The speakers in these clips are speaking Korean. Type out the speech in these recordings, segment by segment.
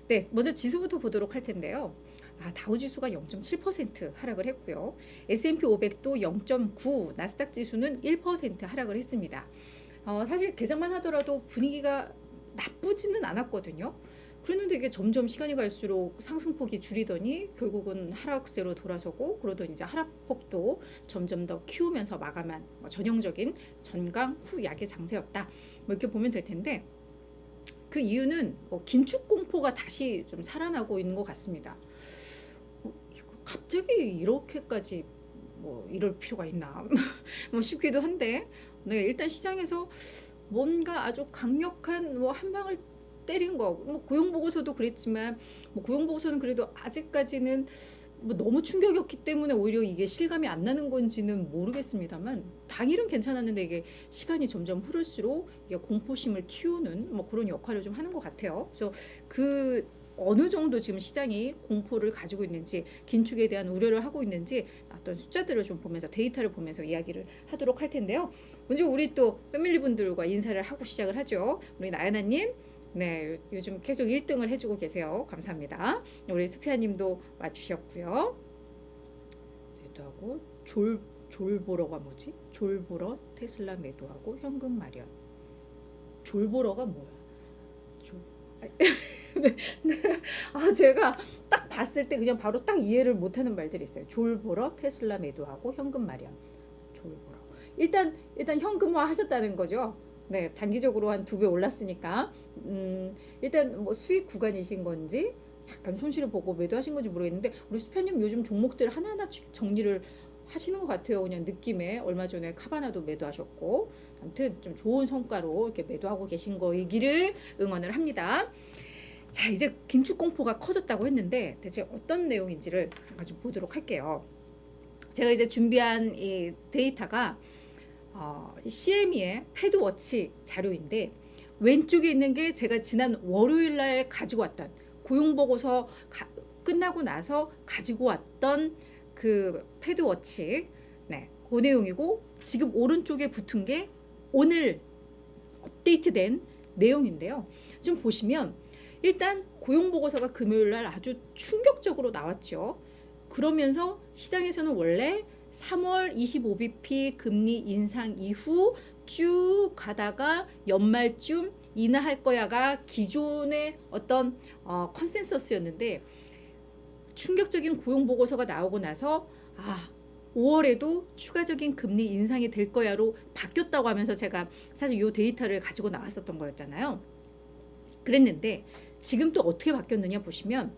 네, 먼저 지수부터 보도록 할 텐데요. 다우지수가 0.7% 하락을 했고요. S&P 500도 0.9, 나스닥 지수는 1% 하락을 했습니다. 사실 개장만 하더라도 분위기가 나쁘지는 않았거든요. 그랬는데 이게 점점 시간이 갈수록 상승폭이 줄이더니 결국은 하락세로 돌아서고, 그러더니 이제 하락폭도 점점 더 키우면서 마감한 전형적인 전강 후 약의 장세였다. 이렇게 보면 될 텐데, 그 이유는 긴축 공포가 다시 좀 살아나고 있는 것 같습니다. 갑자기 이렇게까지 이럴 필요가 있나 싶기도 한데, 네, 일단 시장에서 뭔가 아주 강력한 한 방을 때린 거, 고용 보고서도 그랬지만 고용 보고서는 그래도 아직까지는 너무 충격이었기 때문에 오히려 이게 실감이 안 나는 건지는 모르겠습니다만, 당일은 괜찮았는데 이게 시간이 점점 흐를수록 이게 공포심을 키우는 그런 역할을 좀 하는 것 같아요. 그래서 그 어느 정도 지금 시장이 공포를 가지고 있는지, 긴축에 대한 우려를 하고 있는지 어떤 숫자들을 좀 보면서, 데이터를 보면서 이야기를 하도록 할 텐데요. 먼저 우리 또 패밀리 분들과 인사를 하고 시작을 하죠. 우리 나연아님, 네, 요즘 계속 1등을 해주고 계세요. 감사합니다. 우리 수피아님도 와주셨고요. 매도하고 졸보러가 뭐지? 졸보러 테슬라 매도하고 현금 마련. 졸보러가 뭐야? 제가 딱 봤을 때 그냥 바로 딱 이해를 못하는 말들이 있어요. 졸보러 테슬라 매도하고 현금 마련. 졸보러. 일단 현금화 하셨다는 거죠. 네, 단기적으로 한 2배 올랐으니까 일단 수익 구간이신 건지 약간 손실을 보고 매도하신 건지 모르겠는데, 우리 수표님 요즘 종목들 하나하나 정리를 하시는 것 같아요. 그냥 느낌에. 얼마 전에 카바나도 매도하셨고, 아무튼 좀 좋은 성과로 이렇게 매도하고 계신 거이기를 응원을 합니다. 자, 이제 긴축 공포가 커졌다고 했는데 대체 어떤 내용인지를 잠깐 좀 보도록 할게요. 제가 이제 준비한 이 데이터가 CME의 패드워치 자료인데, 왼쪽에 있는 게 제가 지난 월요일 날 가지고 왔던 고용보고서 끝나고 나서 가지고 왔던 그 패드워치, 네, 그 내용이고, 지금 오른쪽에 붙은 게 오늘 업데이트된 내용인데요. 좀 보시면 일단 고용보고서가 금요일 날 아주 충격적으로 나왔죠. 그러면서 시장에서는 원래 3월 25bp 금리 인상 이후 쭉 가다가 연말쯤 인하할 거야가 기존의 어떤 컨센서스였는데, 충격적인 고용 보고서가 나오고 나서 5월에도 추가적인 금리 인상이 될 거야로 바뀌었다고 하면서 제가 사실 이 데이터를 가지고 나왔었던 거였잖아요. 그랬는데 지금 또 어떻게 바뀌었느냐 보시면,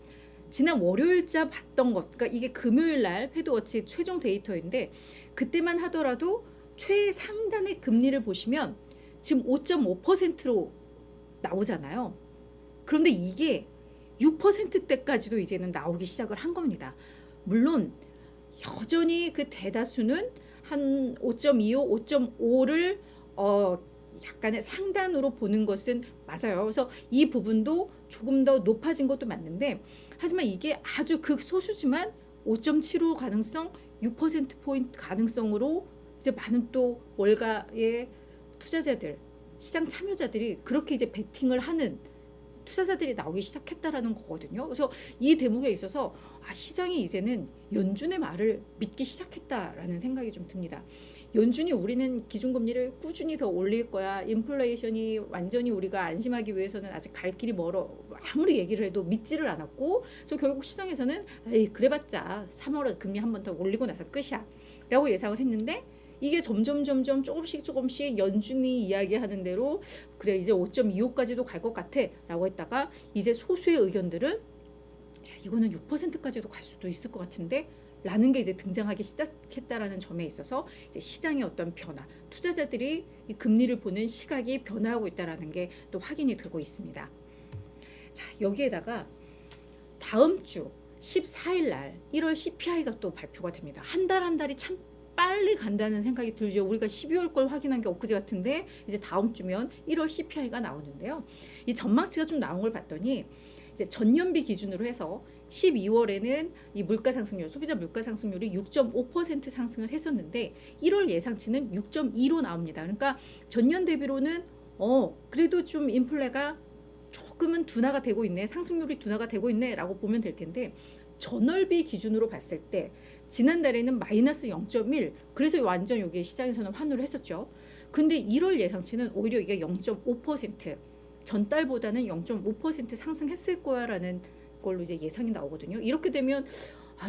지난 월요일자 봤던 것, 그러니까 이게 금요일 날 패드워치 최종 데이터인데, 그때만 하더라도 최상단의 금리를 보시면 지금 5.5%로 나오잖아요. 그런데 이게 6%대까지도 이제는 나오기 시작을 한 겁니다. 물론 여전히 그 대다수는 한 5.25, 5.5를 약간의 상단으로 보는 것은 맞아요. 그래서 이 부분도 조금 더 높아진 것도 맞는데, 하지만 이게 아주 극소수지만 5.75 가능성, 6%포인트 가능성으로 이제 많은 또 월가의 투자자들, 시장 참여자들이 그렇게 이제 베팅을 하는 투자자들이 나오기 시작했다라는 거거든요. 그래서 이 대목에 있어서 시장이 이제는 연준의 말을 믿기 시작했다라는 생각이 좀 듭니다. 연준이 우리는 기준금리를 꾸준히 더 올릴 거야, 인플레이션이 완전히 우리가 안심하기 위해서는 아직 갈 길이 멀어, 아무리 얘기를 해도 믿지를 않았고, 그래서 결국 시장에서는 그래봤자 3월에 금리 한 번 더 올리고 나서 끝이야 라고 예상을 했는데, 이게 점점 조금씩 연준이 이야기하는 대로 그래 이제 5.25까지도 갈 것 같아 라고 했다가, 이제 소수의 의견들은 이거는 6%까지도 갈 수도 있을 것 같은데 라는 게 이제 등장하기 시작했다라는 점에 있어서 이제 시장의 어떤 변화, 투자자들이 이 금리를 보는 시각이 변화하고 있다라는 게 또 확인이 되고 있습니다. 자, 여기에다가 다음 주 14일 날 1월 CPI가 또 발표가 됩니다. 한 달이 참 빨리 간다는 생각이 들죠. 우리가 12월 걸 확인한 게 엊그제 같은데 이제 다음 주면 1월 CPI가 나오는데요. 이 전망치가 좀 나온 걸 봤더니 이제 전년비 기준으로 해서 12월에는 이 물가 상승률, 소비자 물가 상승률이 6.5% 상승을 했었는데 1월 예상치는 6.2로 나옵니다. 그러니까 전년 대비로는 그래도 좀 인플레가 조금은 둔화가 되고 있네, 상승률이 둔화가 되고 있네라고 보면 될 텐데 전월비 기준으로 봤을 때 지난달에는 마이너스 0.1, 그래서 완전 여기 시장에서는 환호를 했었죠. 근데 1월 예상치는 오히려 이게 0.5%, 전달보다는 0.5% 상승했을 거야라는 걸로 이제 예상이 나오거든요. 이렇게 되면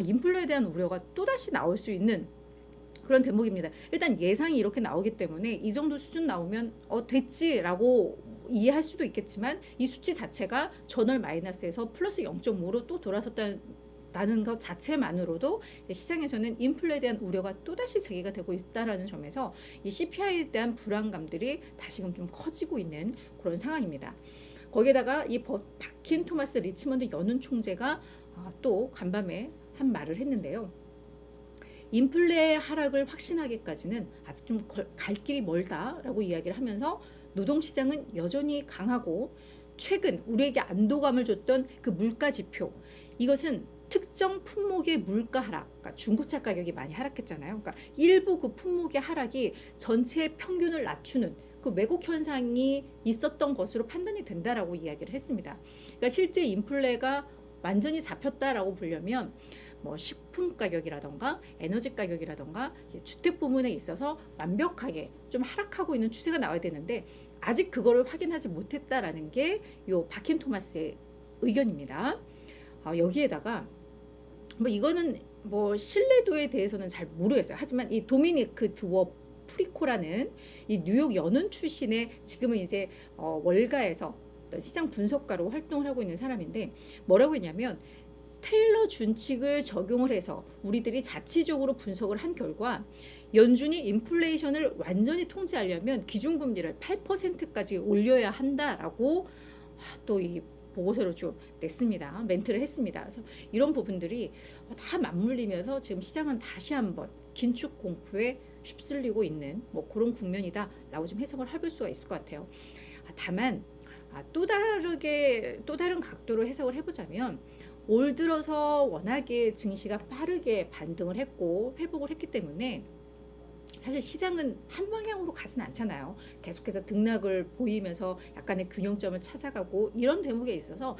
인플레에 대한 우려가 또다시 나올 수 있는 그런 대목입니다. 일단 예상이 이렇게 나오기 때문에 이 정도 수준 나오면 됐지라고 이해할 수도 있겠지만 이 수치 자체가 전월 마이너스에서 플러스 0.5로 또 돌아섰다는 것 자체만으로도 시장에서는 인플레에 대한 우려가 또다시 제기가 되고 있다는 점에서 이 CPI에 대한 불안감들이 다시금 좀 커지고 있는 그런 상황입니다. 거기에다가 이 바킨 토마스 리치먼드 연은 총재가 또 간밤에 한 말을 했는데요. 인플레 하락을 확신하기까지는 아직 좀 갈 길이 멀다라고 이야기를 하면서 노동시장은 여전히 강하고 최근 우리에게 안도감을 줬던 그 물가 지표, 이것은 특정 품목의 물가 하락, 그러니까 중고차 가격이 많이 하락했잖아요. 그러니까 일부 그 품목의 하락이 전체 평균을 낮추는 그 왜곡 현상이 있었던 것으로 판단이 된다라고 이야기를 했습니다. 그러니까 실제 인플레가 완전히 잡혔다라고 보려면 뭐 식품 가격이라던가 에너지 가격이라던가 주택 부문에 있어서 완벽하게 좀 하락하고 있는 추세가 나와야 되는데 아직 그거를 확인하지 못했다라는 게 요 바킨 토마스의 의견입니다. 여기에다가 뭐 이거는 뭐 신뢰도에 대해서는 잘 모르겠어요. 하지만 이 도미니크 드워 프리코라는 이 뉴욕 연은 출신의 지금은 이제 월가에서 시장 분석가로 활동을 하고 있는 사람인데 뭐라고 했냐면 테일러 준칙을 적용을 해서 우리들이 자체적으로 분석을 한 결과 연준이 인플레이션을 완전히 통제하려면 기준금리를 8%까지 올려야 한다라고 또 이 보고서를 좀 냈습니다. 멘트를 했습니다. 그래서 이런 부분들이 다 맞물리면서 지금 시장은 다시 한번 긴축 공포에 휩쓸리고 있는 뭐 그런 국면이다라고 좀 해석을 해볼 수가 있을 것 같아요. 다만 또 다른 각도로 해석을 해보자면 올 들어서 워낙에 증시가 빠르게 반등을 했고 회복을 했기 때문에 사실 시장은 한 방향으로 가진 않잖아요. 계속해서 등락을 보이면서 약간의 균형점을 찾아가고 이런 대목에 있어서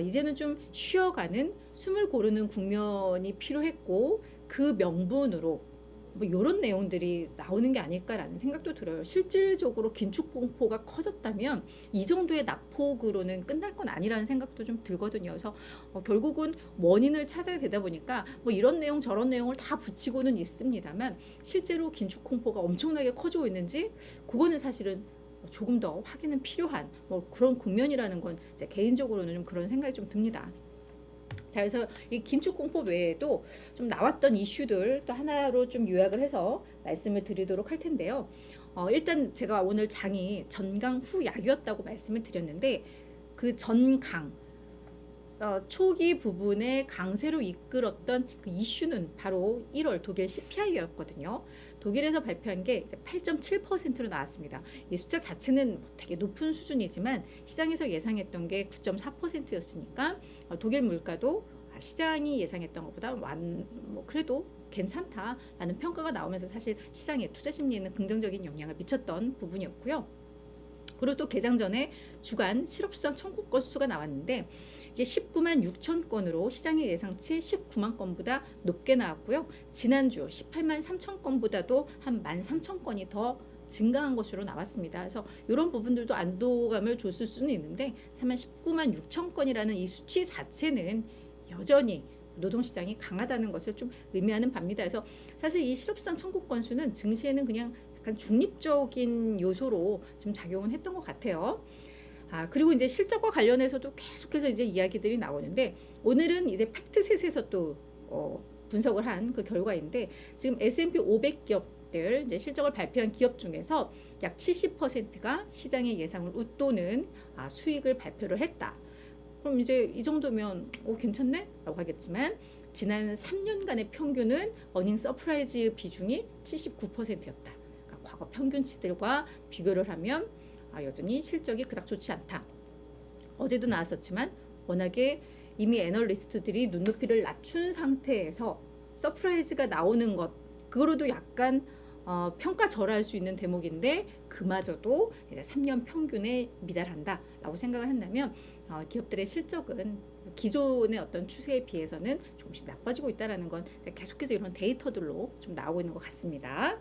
이제는 좀 쉬어가는 숨을 고르는 국면이 필요했고 그 명분으로 뭐 이런 내용들이 나오는 게 아닐까라는 생각도 들어요. 실질적으로 긴축 공포가 커졌다면 이 정도의 낙폭으로는 끝날 건 아니라는 생각도 좀 들거든요. 그래서 결국은 원인을 찾아야 되다 보니까 뭐 이런 내용 저런 내용을 다 붙이고는 있습니다만 실제로 긴축 공포가 엄청나게 커지고 있는지 그거는 사실은 조금 더 확인은 필요한 뭐 그런 국면이라는 건 제 개인적으로는 좀 그런 생각이 좀 듭니다. 자, 그래서 이 긴축 공포 외에도 좀 나왔던 이슈들 또 하나로 좀 요약을 해서 말씀을 드리도록 할 텐데요. 일단 제가 오늘 장이 전강 후약이었다고 말씀을 드렸는데 그 전강 초기 부분에 강세로 이끌었던 그 이슈는 바로 1월 독일 CPI였거든요. 독일에서 발표한 게 8.7%로 나왔습니다. 이 숫자 자체는 되게 높은 수준이지만 시장에서 예상했던 게 9.4%였으니까 독일 물가도 시장이 예상했던 것보다 뭐 그래도 괜찮다라는 평가가 나오면서 사실 시장의 투자 심리에는 긍정적인 영향을 미쳤던 부분이었고요. 그리고 또 개장 전에 주간 실업수당 청구 건수가 나왔는데 이게 19만 6천 건으로 시장의 예상치 19만 건보다 높게 나왔고요. 지난주 18만 3천 건보다도 한 1만 3천 건이 더 증가한 것으로 나왔습니다. 그래서 이런 부분들도 안도감을 줬을 수는 있는데 19만 6천 건이라는 이 수치 자체는 여전히 노동시장이 강하다는 것을 좀 의미하는 바입니다. 그래서 사실 이 실업수당 청구 건수는 증시에는 그냥 약간 중립적인 요소로 지금 작용은 했던 것 같아요. 그리고 이제 실적과 관련해서도 계속해서 이제 이야기들이 나오는데 오늘은 이제 팩트셋에서 또 분석을 한 그 결과인데 지금 S&P 500 기업들 이제 실적을 발표한 기업 중에서 약 70%가 시장의 예상을 웃도는 수익을 발표를 했다. 그럼 이제 이 정도면 괜찮네? 라고 하겠지만 지난 3년간의 평균은 어닝 서프라이즈 비중이 79%였다. 그러니까 과거 평균치들과 비교를 하면 여전히 실적이 그닥 좋지 않다. 어제도 나왔었지만 워낙에 이미 애널리스트들이 눈높이를 낮춘 상태에서 서프라이즈가 나오는 것 그거로도 약간 평가절하할 수 있는 대목인데 그마저도 이제 3년 평균에 미달한다라고 생각을 한다면 기업들의 실적은 기존의 어떤 추세에 비해서는 조금씩 나빠지고 있다는 건 계속해서 이런 데이터들로 좀 나오고 있는 것 같습니다.